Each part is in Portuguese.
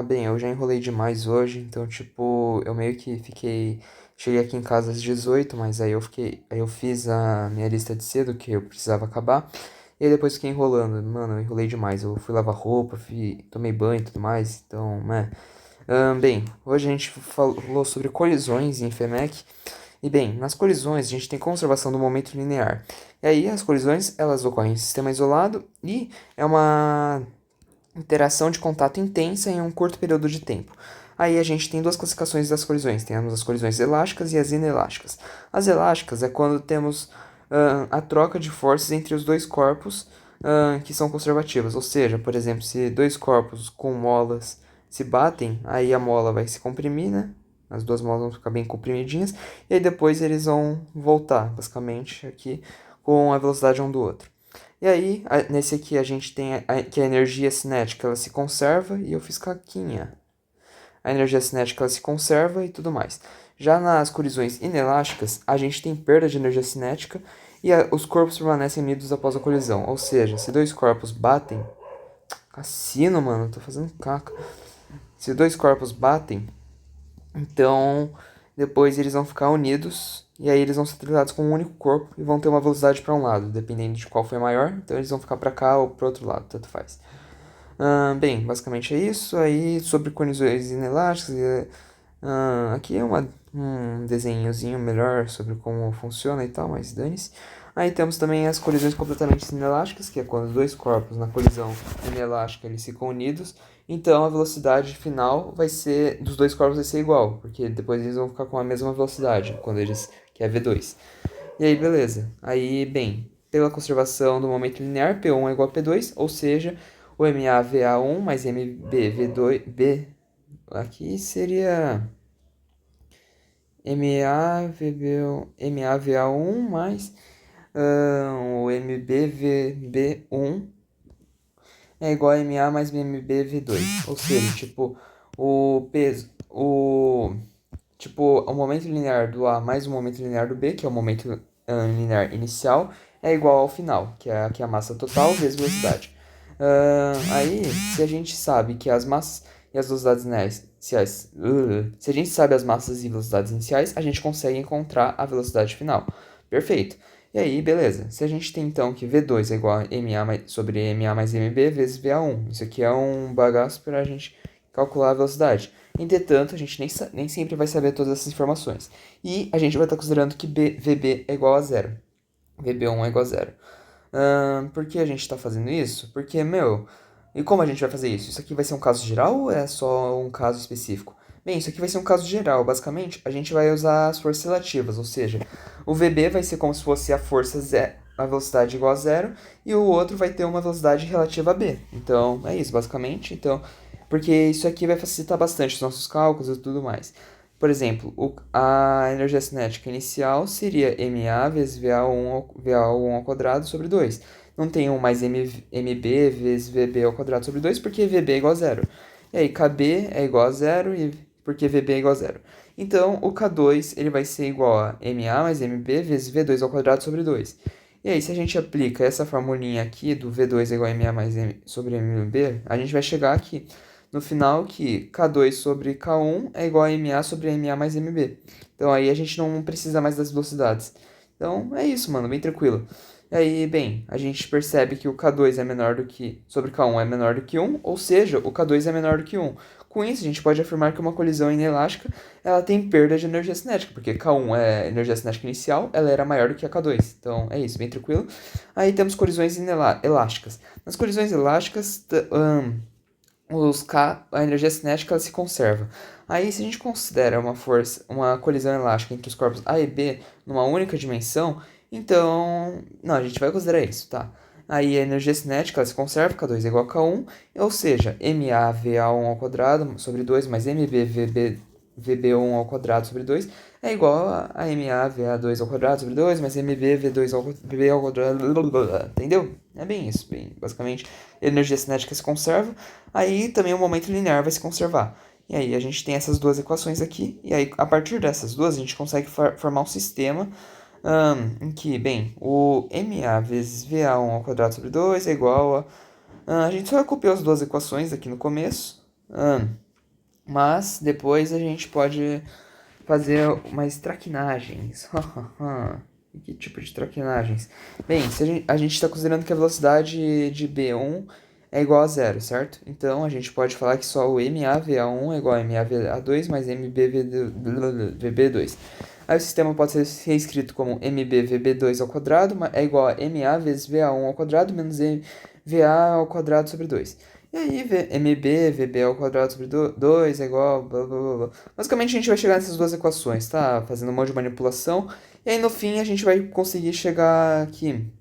Bem, eu já enrolei demais hoje, então, tipo, eu meio que fiquei. Cheguei aqui em casa às 18, mas aí eu fiquei. Aí eu fiz a minha lista de cedo, que eu precisava acabar. E aí depois fiquei enrolando. Mano, eu enrolei demais. Eu fui lavar roupa, tomei banho e tudo mais, então, né. Bem, hoje a gente falou sobre colisões em FEMEC. E bem, nas colisões a gente tem conservação do momento linear. E aí as colisões, elas ocorrem em sistema isolado e é uma interação de contato intensa em um curto período de tempo. Aí a gente tem duas classificações das colisões. Temos as colisões elásticas e as inelásticas. As elásticas é quando temos a troca de forças entre os dois corpos que são conservativas. Ou seja, por exemplo, se dois corpos com molas se batem, aí a mola vai se comprimir, né? As duas molas vão ficar bem comprimidinhas. E aí depois eles vão voltar, basicamente, aqui com a velocidade um do outro. E aí, nesse aqui a gente tem que a energia cinética ela se conserva e eu fiz caquinha. A energia cinética ela se conserva e tudo mais. Já nas colisões inelásticas, a gente tem perda de energia cinética e os corpos permanecem unidos após a colisão. Ou seja, se dois corpos batem. Cassino, mano, tô fazendo caca. Se dois corpos batem, então, depois eles vão ficar unidos e aí eles vão ser tratados como um único corpo e vão ter uma velocidade para um lado, dependendo de qual foi maior. Então eles vão ficar para cá ou para outro lado, tanto faz. Bem, basicamente é isso. Aí sobre colisões inelásticas, aqui é um desenhozinho melhor sobre como funciona e tal, mas dane-se. Aí temos também as colisões completamente inelásticas, que é quando dois corpos na colisão inelástica eles ficam unidos. Então a velocidade final vai ser dos dois corpos vai ser igual, porque depois eles vão ficar com a mesma velocidade, quando eles que é V2. E aí beleza. Aí, bem, pela conservação do momento linear, P1 é igual a P2, ou seja, o MAVA1 mais MBV2 B aqui seria MAVA1 mais o MBVB1 é igual a MA mais MBV2. Ou seja, tipo, o peso, o momento linear do A mais o momento linear do B, que é o momento linear inicial, é igual ao final, que é a massa total vezes velocidade. Aí, se a gente sabe que as massas e as velocidades iniciais, se a gente sabe as massas e velocidades iniciais, a gente consegue encontrar a velocidade final. Perfeito. E aí, beleza. Se a gente tem então que V2 é igual a sobre MA mais MB vezes VA1. Isso aqui é um bagaço para a gente calcular a velocidade. Entretanto, a gente nem sempre vai saber todas essas informações. E a gente vai estar considerando que VB é igual a zero. VB1 é igual a zero. Por que a gente está fazendo isso? Porque, meu, e como a gente vai fazer isso? Isso aqui vai ser um caso geral ou é só um caso específico? Bem, isso aqui vai ser um caso geral. Basicamente, a gente vai usar as forças relativas, ou seja, o VB vai ser como se fosse a força zero, a velocidade igual a zero, e o outro vai ter uma velocidade relativa a B. Então, é isso, basicamente. Então, porque isso aqui vai facilitar bastante os nossos cálculos e tudo mais. Por exemplo, a energia cinética inicial seria MA vezes VA1 ao quadrado sobre 2. Não tem 1 mais MB vezes VB ao quadrado sobre 2, porque VB é igual a zero. E aí KB é igual a zero, porque VB é igual a zero. Então, o K2 ele vai ser igual a MA mais MB vezes V2 ao quadrado sobre 2. E aí, se a gente aplica essa formulinha aqui do V2 é igual a MA mais M sobre MB, a gente vai chegar aqui no final que K2 sobre K1 é igual a MA sobre MA mais MB. Então aí a gente não precisa mais das velocidades. Então é isso, mano, bem tranquilo. E aí, bem, a gente percebe que o K2 é menor do que sobre K1 é menor do que 1, ou seja, o K2 é menor do que 1. Com isso, a gente pode afirmar que uma colisão inelástica ela tem perda de energia cinética, porque K1 é energia cinética inicial, ela era maior do que a K2. Então é isso, bem tranquilo. Aí temos colisões elásticas. Nas colisões elásticas, a energia cinética ela se conserva. Aí, se a gente considera uma colisão elástica entre os corpos A e B numa única dimensão, então, não, a gente vai considerar isso, tá? Aí a energia cinética ela se conserva, K2 é igual a K1, ou seja, MaVa1 ao quadrado sobre 2 mais MbVB1 ao quadrado sobre 2 é igual a MaVa2 ao quadrado sobre 2 mais MbV2 ao, VB ao quadrado, entendeu? É bem isso, bem, basicamente, a energia cinética se conserva, aí também o momento linear vai se conservar. E aí a gente tem essas duas equações aqui, e aí a partir dessas duas a gente consegue formar um sistema em que, bem, o MA vezes VA1 ao quadrado sobre 2 é igual a... a gente só copiou as duas equações aqui no começo, Mas depois a gente pode fazer umas traquinagens. E que tipo de traquinagens? Bem, se a gente está considerando que a velocidade de B1 é igual a zero, certo? Então a gente pode falar que só o MAVA1 é igual a MAVA2 mais MBVB2. Aí o sistema pode ser reescrito como MBVB2 ao quadrado é igual a MA vezes VA1 ao quadrado menos VA ao quadrado sobre 2. E aí, MB, VB ao quadrado sobre 2 é igual, blá, blá, blá, blá. Basicamente, a gente vai chegar nessas duas equações, tá? Fazendo um monte de manipulação. E aí, no fim, a gente vai conseguir chegar aqui.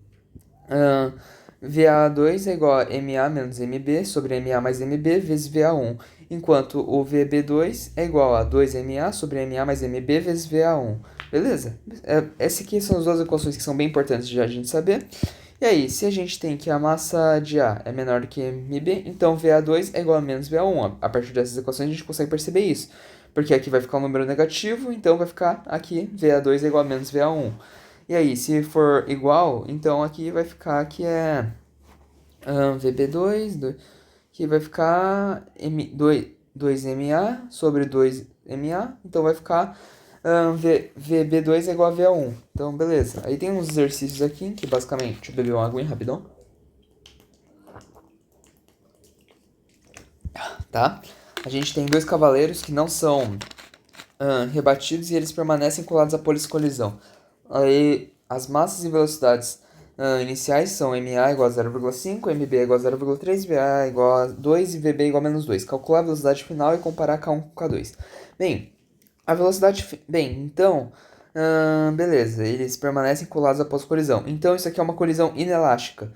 VA2 é igual a MA menos MB sobre MA mais MB vezes VA1. Enquanto o VB2 é igual a 2MA sobre MA mais MB vezes VA1. Beleza? Essas aqui são as duas equações que são bem importantes de a gente saber. E aí, se a gente tem que a massa de A é menor do que MB, então VA2 é igual a menos VA1. A partir dessas equações a gente consegue perceber isso. Porque aqui vai ficar um número negativo, então vai ficar aqui VA2 é igual a menos VA1. E aí, se for igual, então aqui vai ficar que é VB2, que vai ficar 2MA sobre 2MA, então vai ficar VB2 é igual a VA1. Então, beleza. Aí tem uns exercícios aqui que basicamente... Deixa eu beber uma aguinha rapidão. Tá? A gente tem dois cavaleiros que não são rebatidos e eles permanecem colados à poliscolisão. Aí as massas e velocidades iniciais são MA igual a 0,5, MB igual a 0,3, VA igual a 2 e VB igual a menos 2. Calcular a velocidade final e comparar K1 com K2. Bem, a velocidade... Bem, então... beleza, eles permanecem colados após colisão. Então isso aqui é uma colisão inelástica.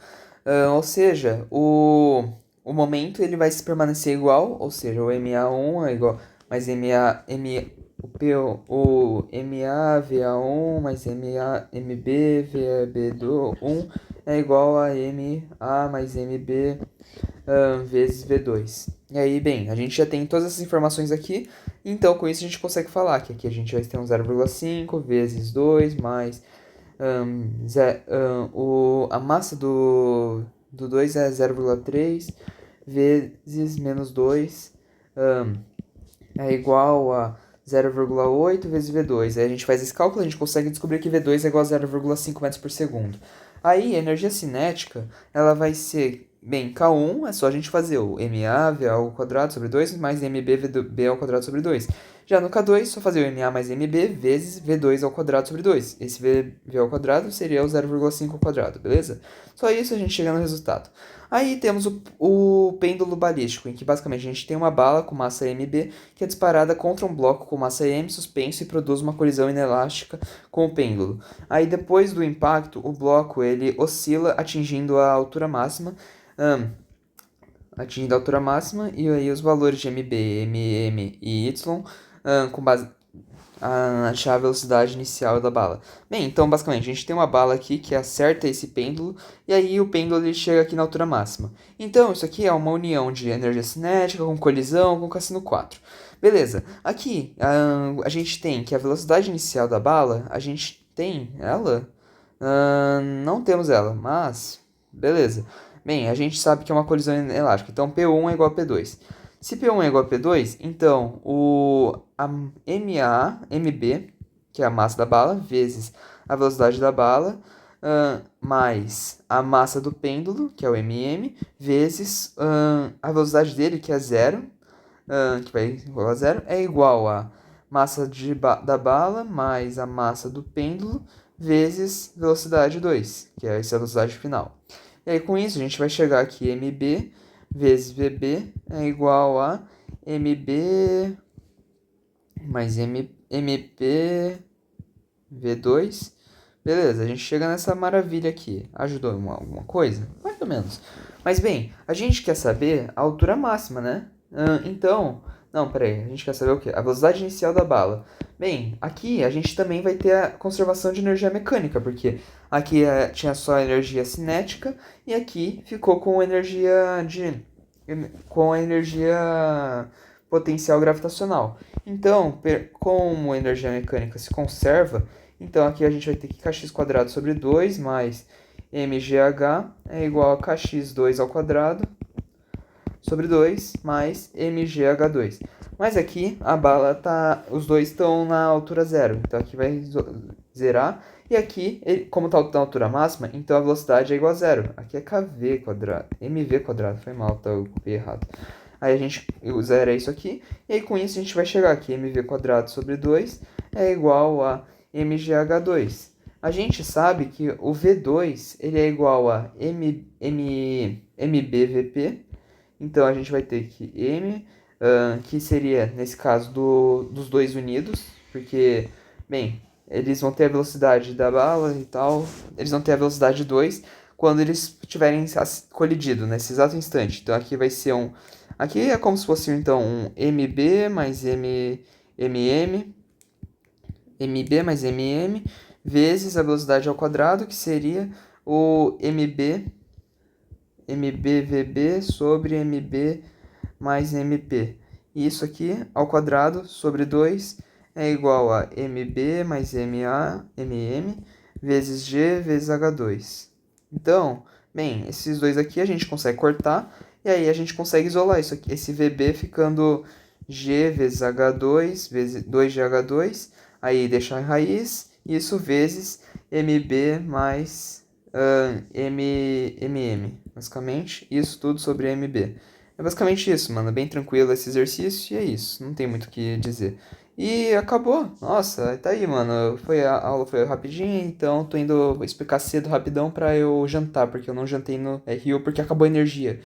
Ou seja, o momento ele vai se permanecer igual, ou seja, o MA1 é igual mais o MA VA1 mais MB VB1 é igual a MA mais MB vezes V2. E aí, bem, a gente já tem todas essas informações aqui, então com isso a gente consegue falar que aqui a gente vai ter um 0,5 vezes 2 mais a massa do 2 é 0,3 vezes menos 2 é igual a 0,8 vezes V2. Aí a gente faz esse cálculo e a gente consegue descobrir que V2 é igual a 0,5 metros por segundo. Aí a energia cinética, ela vai ser, bem, K1 é só a gente fazer o MA V ao quadrado sobre 2 mais MB V ao quadrado sobre 2. Já no K2, só fazer o MA mais MB vezes V2 ao quadrado sobre 2. Esse V ao quadrado seria o 0,5 ao quadrado, beleza? Só isso a gente chega no resultado. Aí temos o pêndulo balístico, em que basicamente a gente tem uma bala com massa mb que é disparada contra um bloco com massa m suspenso e produz uma colisão inelástica com o pêndulo. Aí depois do impacto, o bloco ele oscila atingindo a altura máxima, e aí os valores de mb, mm e y com base achar a velocidade inicial da bala. Bem, então basicamente a gente tem uma bala aqui que acerta esse pêndulo e aí o pêndulo ele chega aqui na altura máxima. Então isso aqui é uma união de energia cinética com colisão com cassino 4. Beleza, aqui a gente tem que a velocidade inicial da bala, a gente tem ela? Não temos ela, mas beleza. Bem, a gente sabe que é uma colisão elástica, então P1 é igual a P2. Se P1 é igual a P2, então a MB, que é a massa da bala, vezes a velocidade da bala, mais a massa do pêndulo, que é o MM, vezes a velocidade dele, que é zero, que vai igual a zero, é igual a massa da bala mais a massa do pêndulo, vezes velocidade 2, que é essa velocidade final. E aí com isso a gente vai chegar aqui MB vezes VB é igual a MB mais MP V2. Beleza, a gente chega nessa maravilha aqui. Ajudou em alguma coisa? Mais ou menos. Mas bem, a gente quer saber a altura máxima, né? Então, não, peraí, a gente quer saber o quê? A velocidade inicial da bala. Bem, aqui a gente também vai ter a conservação de energia mecânica, porque aqui tinha só energia cinética e aqui ficou com com a energia potencial gravitacional. Então, como a energia mecânica se conserva, então aqui a gente vai ter que kx quadrado sobre 2 mais mgh é igual a kx2 ao quadrado sobre 2 mais mgh2. Mas aqui a bala tá, os dois estão na altura zero, então aqui vai zerar. E aqui, como está na altura máxima, então a velocidade é igual a zero. Aqui é kv quadrado, mv quadrado, foi mal, tá, eu copiei errado. Aí a gente zera isso aqui, e aí com isso a gente vai chegar aqui, mv quadrado sobre 2 é igual a mgh2. A gente sabe que o V2 ele é igual a mbvp, então a gente vai ter que m, que seria, nesse caso, dos dois unidos, porque, bem, eles vão ter a velocidade da bala e tal, eles vão ter a velocidade 2 quando eles tiverem colidido, nesse exato instante. Então aqui vai ser um... Aqui é como se fosse, então, um mb mais mm, mb mais mm, vezes a velocidade ao quadrado, que seria o mbvb sobre mb mais mp. E isso aqui ao quadrado sobre 2 é igual a mb mais mm vezes g vezes h2. Então, bem, esses dois aqui a gente consegue cortar e aí a gente consegue isolar isso aqui, esse vb ficando g vezes h2 vezes 2gh2, aí deixar a raiz, isso vezes mb mais mm, basicamente, isso tudo sobre mb. É basicamente isso, mano. É bem tranquilo esse exercício e é isso. Não tem muito o que dizer. E acabou. Nossa, tá aí, mano. A aula foi rapidinha, então tô indo explicar cedo, rapidão, pra eu jantar, porque eu não jantei no Rio porque acabou a energia.